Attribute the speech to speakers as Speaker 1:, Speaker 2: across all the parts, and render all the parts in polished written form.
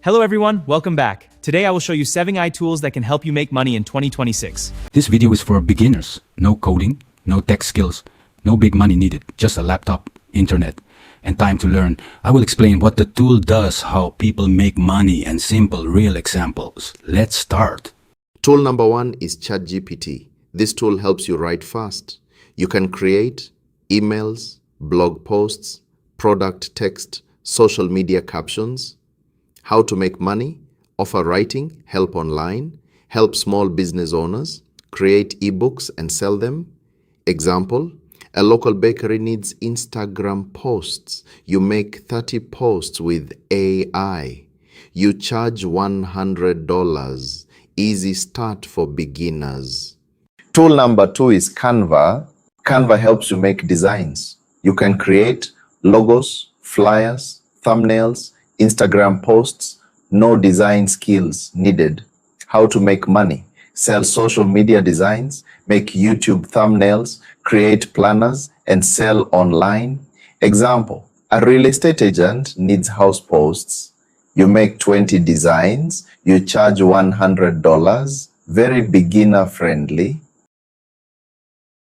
Speaker 1: Hello everyone, welcome back. Today I will show you 7 AI tools that can help you make money in 2026.
Speaker 2: This video is for beginners. No coding, no tech skills, no big money needed, just a laptop, internet, and time to learn. I will explain what the tool does, how people make money, and simple real examples. Let's start.
Speaker 3: Tool number 1 is ChatGPT. This tool helps you write fast. You can create emails, blog posts, product text, social media captions. How to make money, offer writing, help online, help small business owners, create ebooks and sell them. Example, a local bakery needs Instagram posts. You make 30 posts with AI. You charge $100. Easy start for beginners. Tool number 2 is Canva. Canva helps you make designs. You can create logos, flyers, thumbnails, Instagram posts, no design skills needed. How to make money, sell social media designs, make YouTube thumbnails, create planners, and sell online. Example, a real estate agent needs house posts. You make 20 designs, you charge $100, very beginner friendly.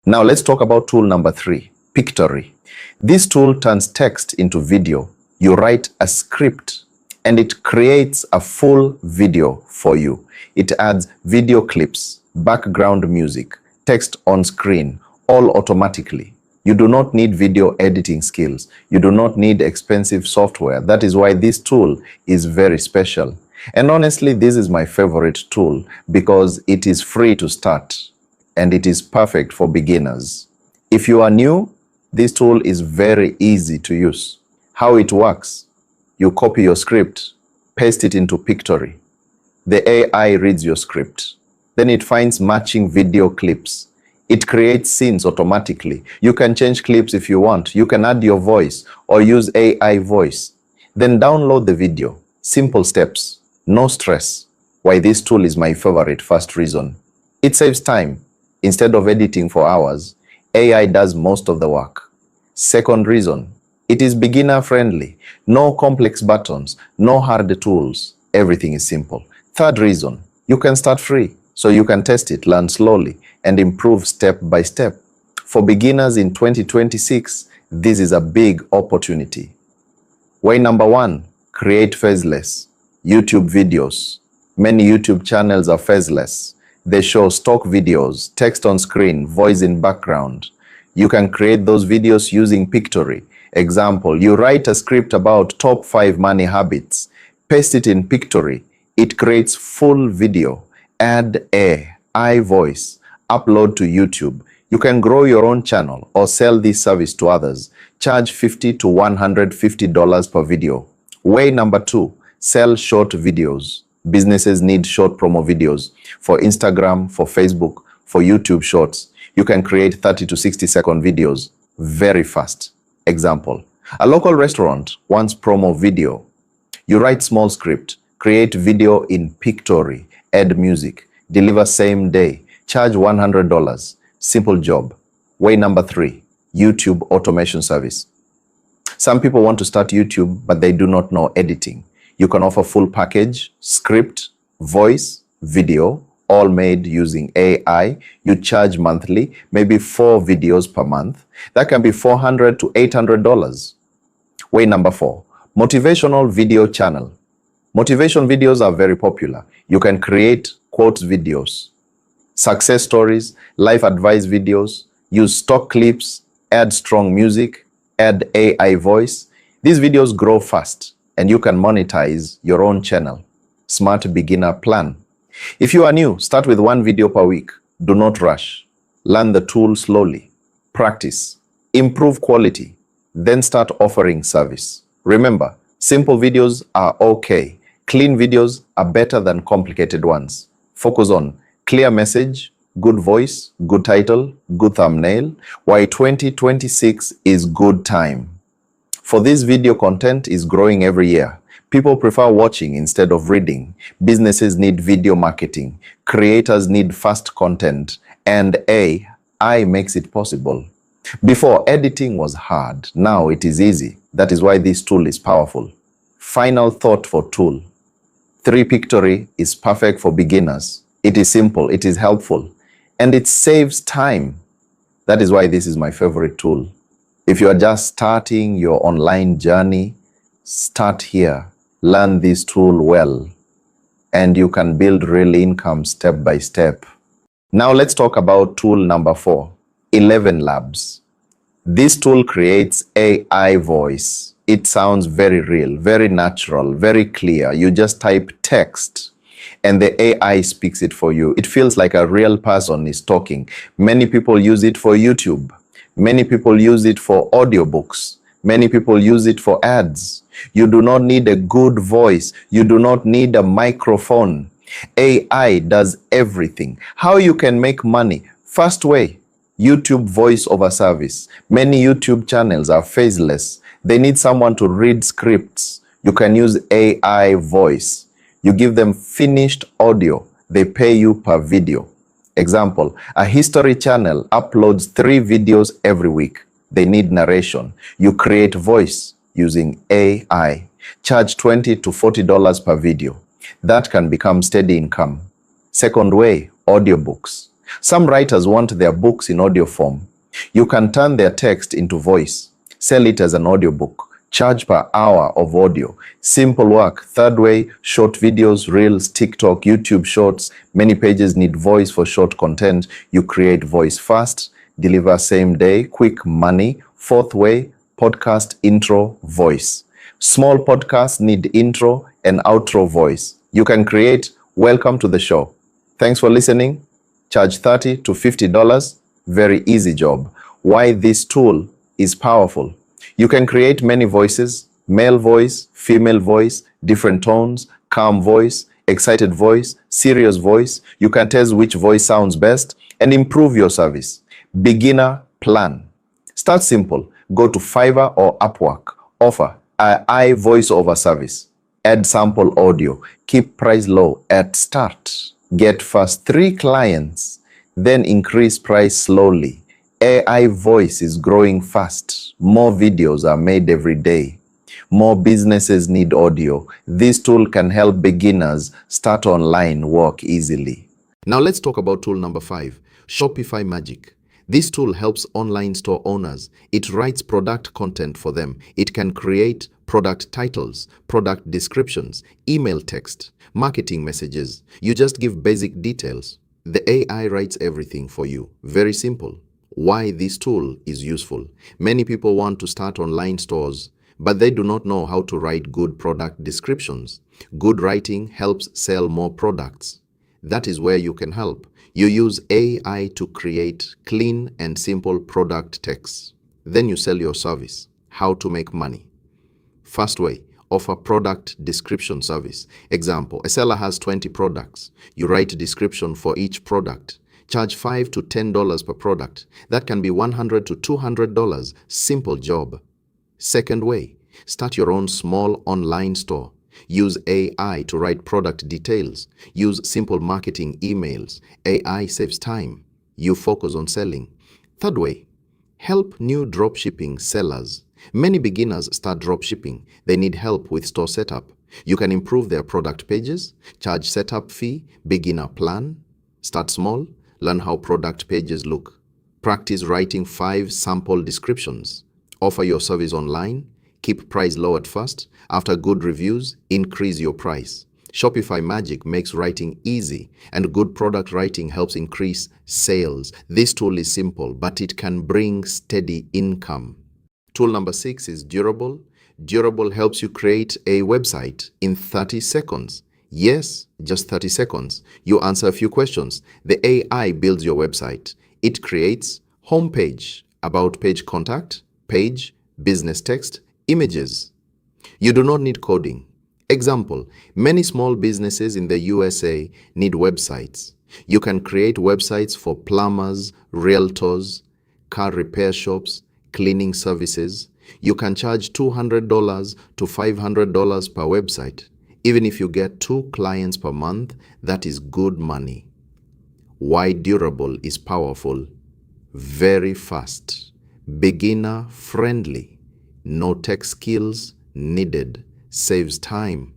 Speaker 3: Now let's talk about tool number 3, Pictory. This tool turns text into video. You write a script and it creates a full video for you. It adds video clips, background music, text on screen, all automatically. You do not need video editing skills. You do not need expensive software. That is why this tool is very special. And honestly, this is my favorite tool because it is free to start and it is perfect for beginners. If you are new, this tool is very easy to use. How it works, you copy your script, paste it into Pictory. The AI reads your script. Then it finds matching video clips. It creates scenes automatically. You can change clips if you want. You can add your voice or use AI voice. Then download the video. Simple steps, no stress. Why this tool is my favorite. First reason, it saves time. Instead of editing for hours, AI does most of the work. Second reason, it is beginner friendly. No complex buttons, no hard tools. Everything is simple. Third reason, you can start free. So you can test it, learn slowly, and improve step by step. For beginners in 2026, this is a big opportunity. Way number 1, create faceless. YouTube videos. Many YouTube channels are faceless. They show stock videos, text on screen, voice in background. You can create those videos using Pictory. Example, you write a script about top 5 money habits, paste it in Pictory. It creates full video. Add AI voice, upload to YouTube. You can grow your own channel or sell this service to others. Charge $50 to $150 per video. Way number 2, sell short videos. Businesses need short promo videos for Instagram, for Facebook, for YouTube Shorts. You can create 30 to 60-second videos very fast. Example, a local restaurant wants promo video. You write small script, create video in Pictory, add music, deliver same day, charge $100. Simple job. Way number 3, YouTube automation service. Some people want to start YouTube, but they do not know editing. You can offer full package, script, voice, video, all made using AI. You charge monthly, maybe 4 videos per month. That can be $400 to $800. Way number 4, motivational video channel. Motivation videos are very popular. You can create quotes videos, success stories, life advice videos, use stock clips, add strong music, add AI voice. These videos grow fast and you can monetize your own channel. Smart beginner plan. If you are new, start with 1 video per week. Do not rush. Learn the tool slowly. Practice. Improve quality. Then start offering service. Remember, simple videos are okay. Clean videos are better than complicated ones. Focus on clear message, good voice, good title, good thumbnail. Why 2026 is good time. For this video content is growing every year. People prefer watching instead of reading. Businesses need video marketing. Creators need fast content. And AI makes it possible. Before, editing was hard. Now it is easy. That is why this tool is powerful. Final thought for tool. 3 Pictory is perfect for beginners. It is simple, it is helpful, and it saves time. That is why this is my favorite tool. If you are just starting your online journey, start here. Learn this tool well, and you can build real income step by step. Now let's talk about tool number 4, 11 Labs. This tool creates AI voice. It sounds very real, very natural, very clear. You just type text and the AI speaks it for you. It feels like a real person is talking. Many people use it for YouTube. Many people use it for audiobooks. Many people use it for ads. You do not need a good voice. You do not need a microphone. AI does everything. How you can make money? First way, YouTube voice over service. Many YouTube channels are faceless. They need someone to read scripts. You can use AI voice. You give them finished audio. They pay you per video. Example, a history channel uploads 3 videos every week. They need narration. You create voice using AI. Charge $20 to $40 per video. That can become steady income. Second way, audiobooks. Some writers want their books in audio form. You can turn their text into voice. Sell it as an audiobook. Charge per hour of audio. Simple work. Third way, short videos, reels, TikTok, YouTube shorts. Many pages need voice for short content. You create voice fast, deliver same day, quick money. Fourth way, podcast intro voice. Small podcasts need intro and outro voice. You can create welcome to the show. Thanks for listening. Charge $30 to $50. Very easy job. Why this tool is powerful. You can create many voices, male voice, female voice, different tones, calm voice, excited voice, serious voice. You can test which voice sounds best and improve your service. Beginner plan. Start simple. Go to Fiverr or Upwork. Offer AI voice over service. Add sample audio. Keep price low at start. Get first 3 clients, then increase price slowly. AI voice is growing fast. More videos are made every day. More businesses need audio. This tool can help beginners start online work easily. Now let's talk about tool number 5, Shopify Magic. This tool helps online store owners. It writes product content for them. It can create product titles, product descriptions, email text, marketing messages. You just give basic details. The AI writes everything for you. Very simple. Why this tool is useful. Many people want to start online stores, but they do not know how to write good product descriptions. Good writing helps sell more products. That is where you can help. You use AI to create clean and simple product text. Then you sell your service. How to make money. First way, offer product description service. Example, a seller has 20 products. You write a description for each product. Charge $5 to $10 per product. That can be $100 to $200. Simple job. Second way, start your own small online store. Use AI to write product details. Use simple marketing emails. AI saves time. You focus on selling. Third way, help new dropshipping sellers. Many beginners start dropshipping. They need help with store setup. You can improve their product pages, charge setup fee, beginner plan. Start small, learn how product pages look. Practice writing 5 sample descriptions. Offer your service online. Keep price low at first. After good reviews, increase your price. Shopify Magic makes writing easy, and good product writing helps increase sales. This tool is simple, but it can bring steady income. Tool number 6 is Durable. Durable helps you create a website in 30 seconds. Yes, just 30 seconds. You answer a few questions. The AI builds your website. It creates homepage, about page, contact, page, business text, images. You do not need coding. Example, many small businesses in the USA need websites. You can create websites for plumbers, realtors, car repair shops, cleaning services. You can charge $200 to $500 per website. Even if you get 2 clients per month, that is good money. Why Durable is powerful? Very fast, beginner friendly, no tech skills needed, saves time.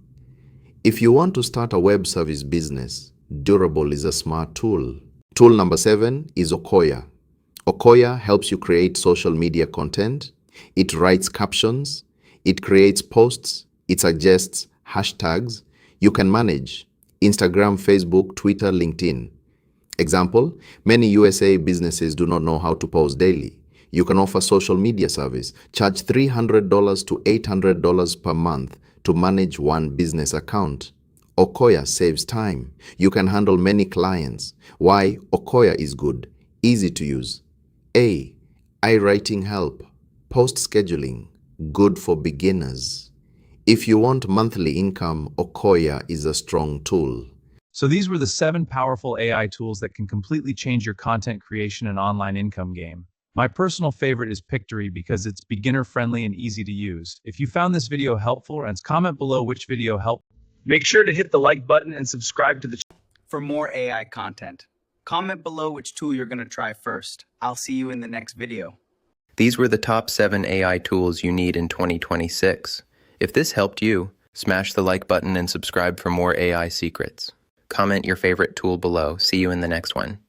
Speaker 3: If you want to start a web service business, Durable is a smart tool. Tool number 7 is Okoya. Okoya helps you create social media content. It writes captions. It creates posts. It suggests hashtags. You can manage Instagram, Facebook, Twitter, LinkedIn. Example, many USA businesses do not know how to post daily. You can offer social media service. Charge $300 to $800 per month to manage one business account. Okoya saves time. You can handle many clients. Why Okoya is good? Easy to use. A. iWriting help. Post scheduling. Good for beginners. If you want monthly income, Okoya is a strong tool.
Speaker 1: So these were the 7 powerful AI tools that can completely change your content creation and online income game. My personal favorite is Pictory because it's beginner-friendly and easy to use. If you found this video helpful, and comment below which video helped. Make sure to hit the like button and subscribe to the channel
Speaker 4: for more AI content. Comment below which tool you're going to try first. I'll see you in the next video.
Speaker 5: These were the top 7 AI tools you need in 2026. If this helped you, smash the like button and subscribe for more AI secrets. Comment your favorite tool below. See you in the next one.